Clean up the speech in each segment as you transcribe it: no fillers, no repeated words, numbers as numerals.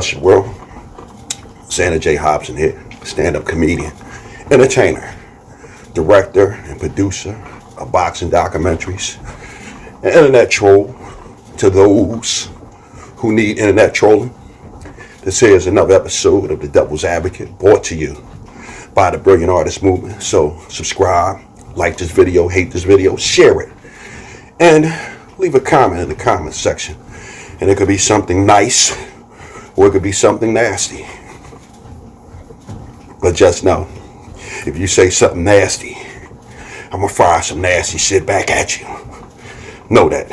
Bless your world. Santa J. Hobson here, stand-up comedian, entertainer, director and producer of boxing documentaries, an internet troll to those who need internet trolling. This here is another episode of The Devil's Advocate, brought to you by the Brilliant Artist Movement. So subscribe, like this video, hate this video, share it, and leave a comment in the comment section. And it could be something nice or it could be something nasty. But just know, if you say something nasty, I'm gonna fire some nasty shit back at you. Know that.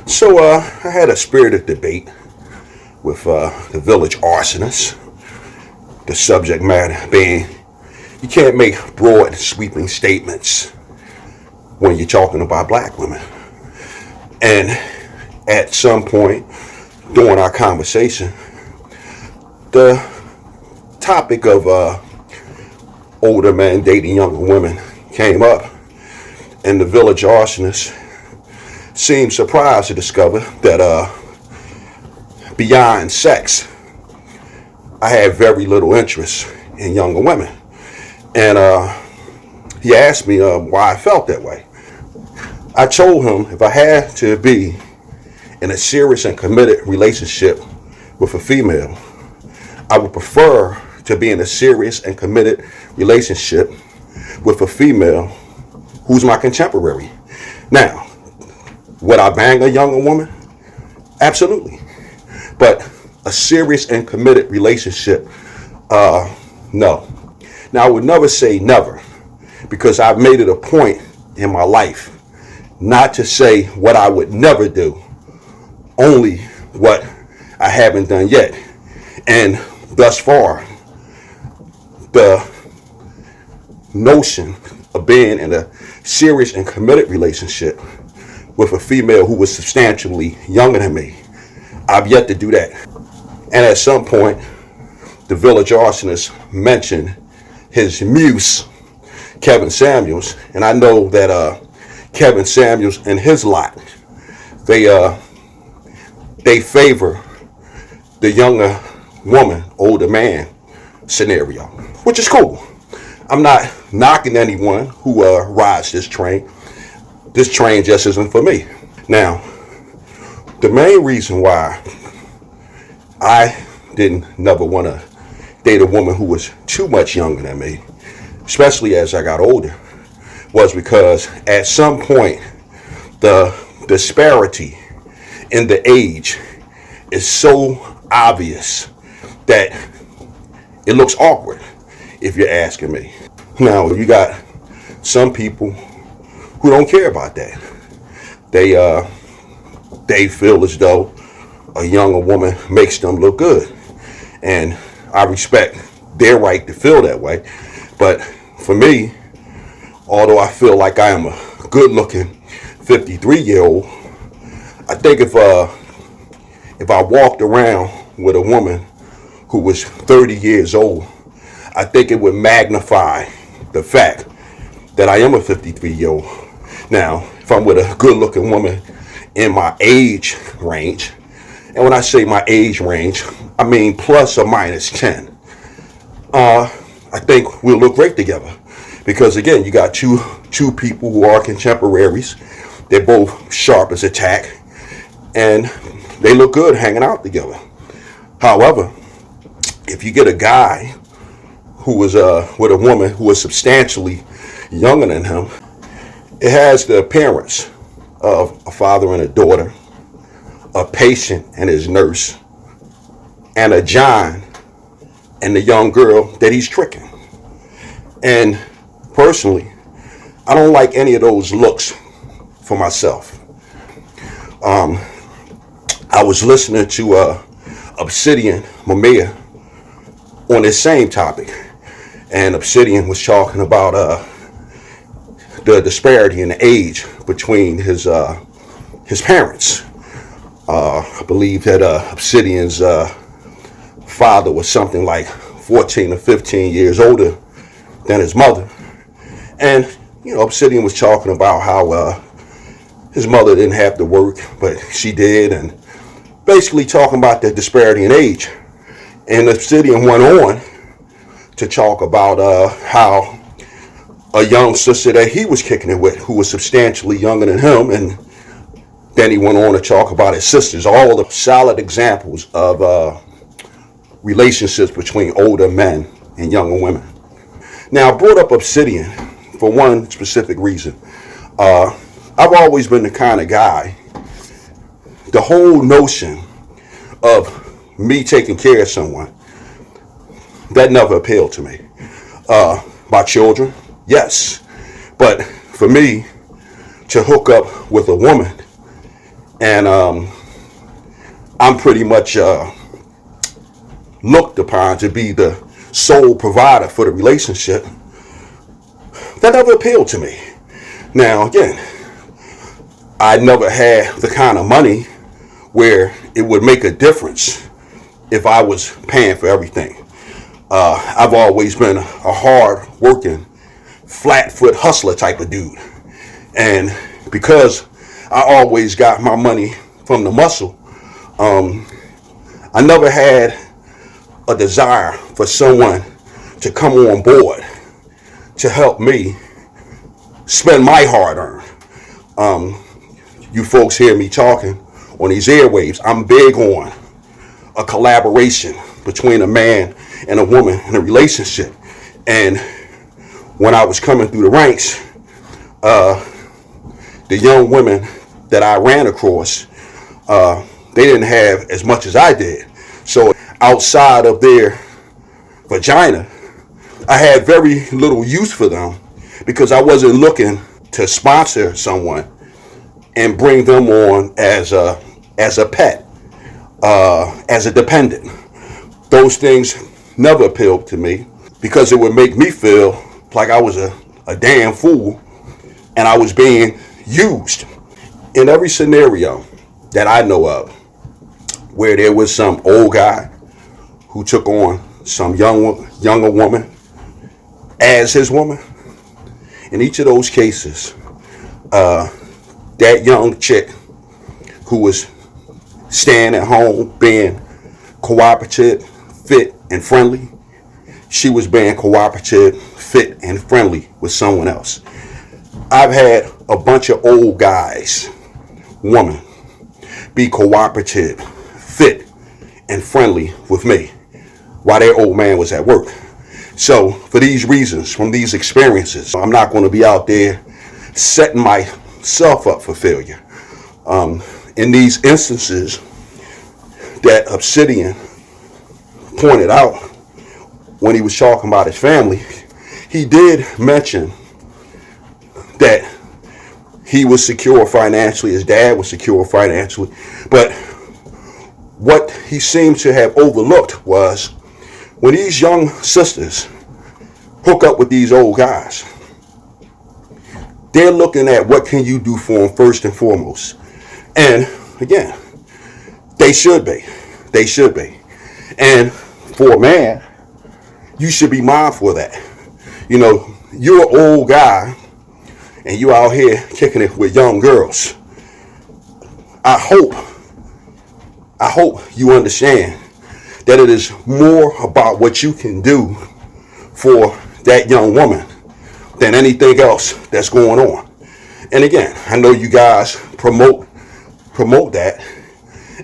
So I had a spirited debate with the village arsonist. The subject matter being, you can't make broad sweeping statements when you're talking about black women. And at some point during our conversation, the topic of older men dating younger women came up, and the village arsonist seemed surprised to discover that beyond sex, I had very little interest in younger women. And he asked me why I felt that way. I told him if I had to be in a serious and committed relationship with a female, I would prefer to be in a serious and committed relationship with a female who's my contemporary. Now, would I bang a younger woman? Absolutely. But a serious and committed relationship, no. Now, I would never say never, because I've made it a point in my life not to say what I would never do, only what I haven't done yet. And thus far, the notion of being in a serious and committed relationship with a female who was substantially younger than me, I've yet to do that. And at some point, the village arsonist mentioned his muse, Kevin Samuels, and I know that Kevin Samuels and his lot, they favor the younger woman, older man scenario, which is cool. I'm not knocking anyone who rides this train. This train just isn't for me. Now, the main reason why I didn't never want to date a woman who was too much younger than me, especially as I got older, was because at some point the disparity in the age is so obvious that it looks awkward, if you're asking me. Now, you got some people who don't care about that. They feel as though a younger woman makes them look good, and I respect their right to feel that way. But for me, although I feel like I am a good-looking 53-year-old, I think if I walked around with a woman who was 30 years old, I think it would magnify the fact that I am a 53-year-old. Now, if I'm with a good-looking woman in my age range, and when I say my age range, I mean plus or minus 10, I think we'll look great together. Because again, you got two people who are contemporaries. They're both sharp as a tack, and they look good hanging out together. However, if you get a guy who was with a woman who was substantially younger than him, it has the appearance of a father and a daughter, a patient and his nurse, and a John and the young girl that he's tricking. And personally, I don't like any of those looks for myself. I was listening to Obsidian Mamiya on this same topic, and Obsidian was talking about the disparity in the age between his parents. I believe that Obsidian's father was something like 14 or 15 years older than his mother. And, Obsidian was talking about how his mother didn't have to work, but she did, and basically talking about the disparity in age. And Obsidian went on to talk about how a young sister that he was kicking it with, who was substantially younger than him, and then he went on to talk about his sisters, all the solid examples of relationships between older men and younger women. Now, I brought up Obsidian for one specific reason. I've always been the kind of guy, the whole notion of me taking care of someone, that never appealed to me. My children, yes. But for me to hook up with a woman and I'm pretty much looked upon to be the sole provider for the relationship, that never appealed to me. Now, again, I never had the kind of money where it would make a difference if I was paying for everything. I've always been a hard working, flat foot hustler type of dude. And because I always got my money from the muscle, I never had a desire for someone to come on board to help me spend my hard earned. You folks hear me talking on these airwaves. I'm big on a collaboration between a man and a woman in a relationship. And when I was coming through the ranks, the young women that I ran across, they didn't have as much as I did. So outside of their vagina, I had very little use for them because I wasn't looking to sponsor someone and bring them on as a pet, as a dependent. Those things never appealed to me because it would make me feel like I was a damn fool and I was being used. In every scenario that I know of where there was some old guy who took on some younger woman as his woman, in each of those cases, that young chick who was staying at home being cooperative, fit, and friendly, she was being cooperative, fit, and friendly with someone else. I've had a bunch of old guys, women, be cooperative, fit, and friendly with me while their old man was at work. So for these reasons, from these experiences, I'm not going to be out there setting myself up for failure. In these instances that Obsidian pointed out when he was talking about his family, he did mention that he was secure financially, his dad was secure financially, but what he seemed to have overlooked was when these young sisters hook up with these old guys, they're looking at what can you do for them first and foremost. And again, they should be. They should be. And for a man, you should be mindful of that. You know, you're an old guy and you out here kicking it with young girls. I hope you understand that it is more about what you can do for that young woman than anything else that's going on. And again, I know you guys promote that,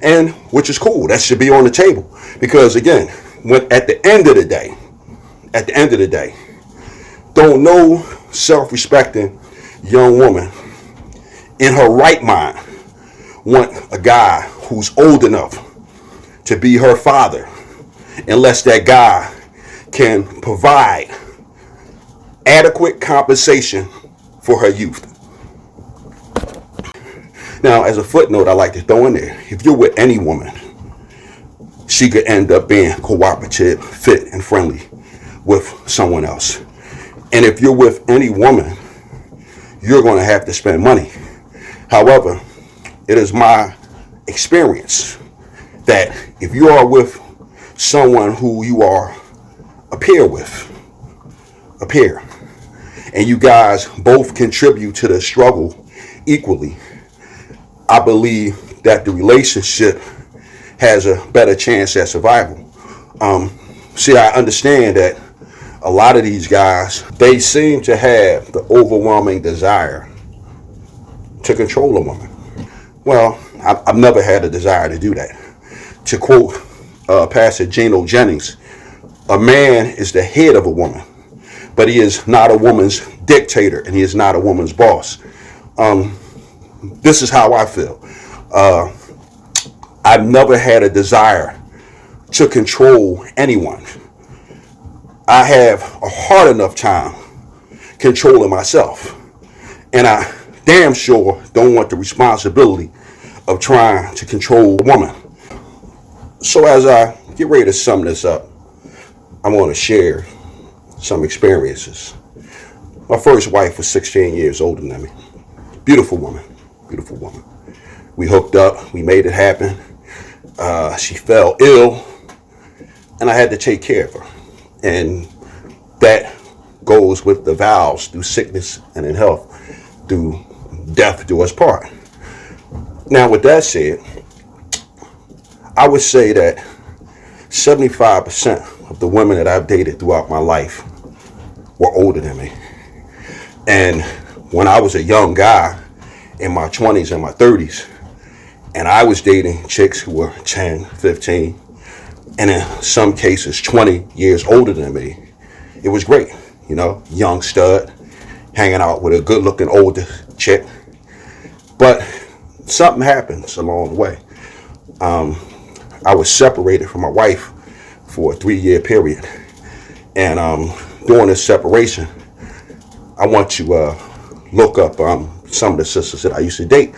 and which is cool. That should be on the table because again, when at the end of the day, don't no self-respecting young woman in her right mind want a guy who's old enough to be her father unless that guy can provide adequate compensation for her youth. Now, as a footnote, I like to throw in there, if you're with any woman, she could end up being cooperative, fit, and friendly with someone else. And if you're with any woman, you're going to have to spend money. However, it is my experience that if you are with someone who you are a peer and you guys both contribute to the struggle equally, I believe that the relationship has a better chance at survival. See, I understand that a lot of these guys, they seem to have the overwhelming desire to control a woman. Well, I've never had a desire to do that. To quote Pastor Geno Jennings, a man is the head of a woman, but he is not a woman's dictator, and he is not a woman's boss. This is how I feel. I've never had a desire to control anyone. I have a hard enough time controlling myself, and I damn sure don't want the responsibility of trying to control a woman. So as I get ready to sum this up, I want to share some experiences. My first wife was 16 years older than me. Beautiful woman, beautiful woman. We hooked up, we made it happen. She fell ill, and I had to take care of her. And that goes with the vows, through sickness and in health, through death do us part. Now, with that said, I would say that 75% of the women that I've dated throughout my life were older than me. And when I was a young guy in my 20s and my 30s, and I was dating chicks who were 10, 15, and in some cases 20 years older than me, it was great. You know, young stud, hanging out with a good looking older chick. But something happens along the way. I was separated from my wife for a 3-year period. And during this separation, I want to look up some of the sisters that I used to date.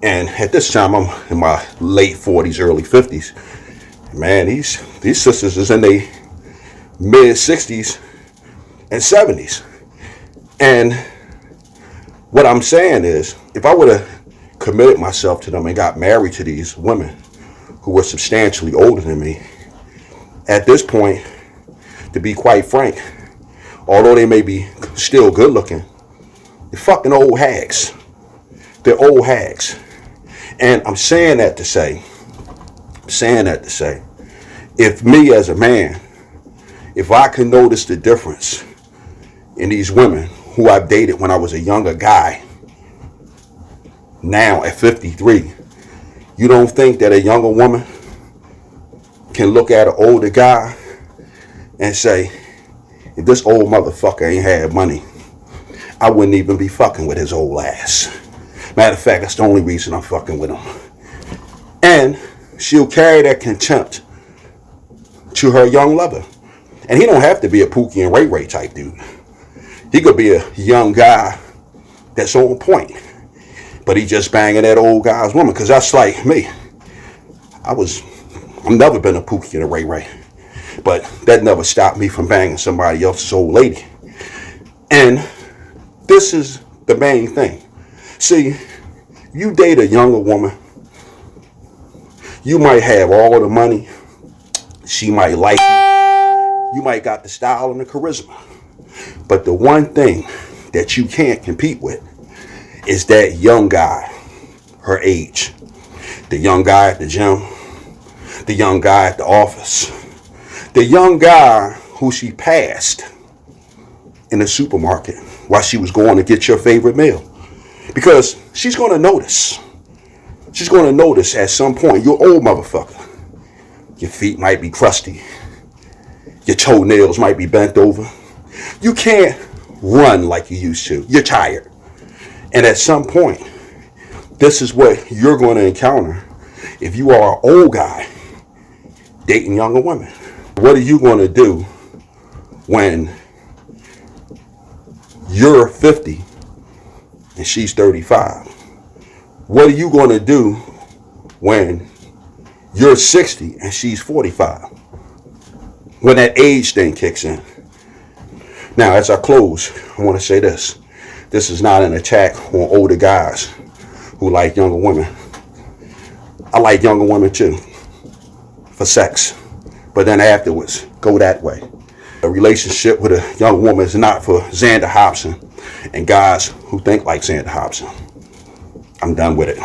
And at this time, I'm in my late 40s, early 50s. Man, these sisters is in their mid 60s and 70s. And what I'm saying is, if I would have committed myself to them and got married to these women who were substantially older than me, at this point, to be quite frank, although they may be still good looking, they're fucking old hags. They're old hags. And I'm saying that to say, if me as a man, if I can notice the difference in these women who I've dated when I was a younger guy, now at 53, you don't think that a younger woman can look at an older guy and say, if this old motherfucker ain't had money, I wouldn't even be fucking with his old ass. Matter of fact, that's the only reason I'm fucking with him. And she'll carry that contempt to her young lover. And he don't have to be a Pookie and Ray Ray type dude. He could be a young guy that's on point, but he just banging that old guy's woman. Because that's like me. I've never been a Pookie and a Ray Ray, but that never stopped me from banging somebody else's old lady. And this is the main thing. See, you date a younger woman, you might have all the money, she might like you, you might got the style and the charisma, but the one thing that you can't compete with is that young guy, her age, the young guy at the gym, the young guy at the office, the young guy who she passed in the supermarket while she was going to get your favorite meal. Because she's going to notice. She's going to notice at some point, you're old motherfucker. Your feet might be crusty. Your toenails might be bent over. You can't run like you used to. You're tired. And at some point, this is what you're going to encounter if you are an old guy dating younger women. What are you going to do when you're 50 and she's 35? What are you going to do when you're 60 and she's 45? When that age thing kicks in. Now, as I close, I want to say this. This is not an attack on older guys who like younger women. I like younger women too, for sex. But then afterwards, go that way. A relationship with a young woman is not for Xander Hobson and guys who think like Xander Hobson. I'm done with it.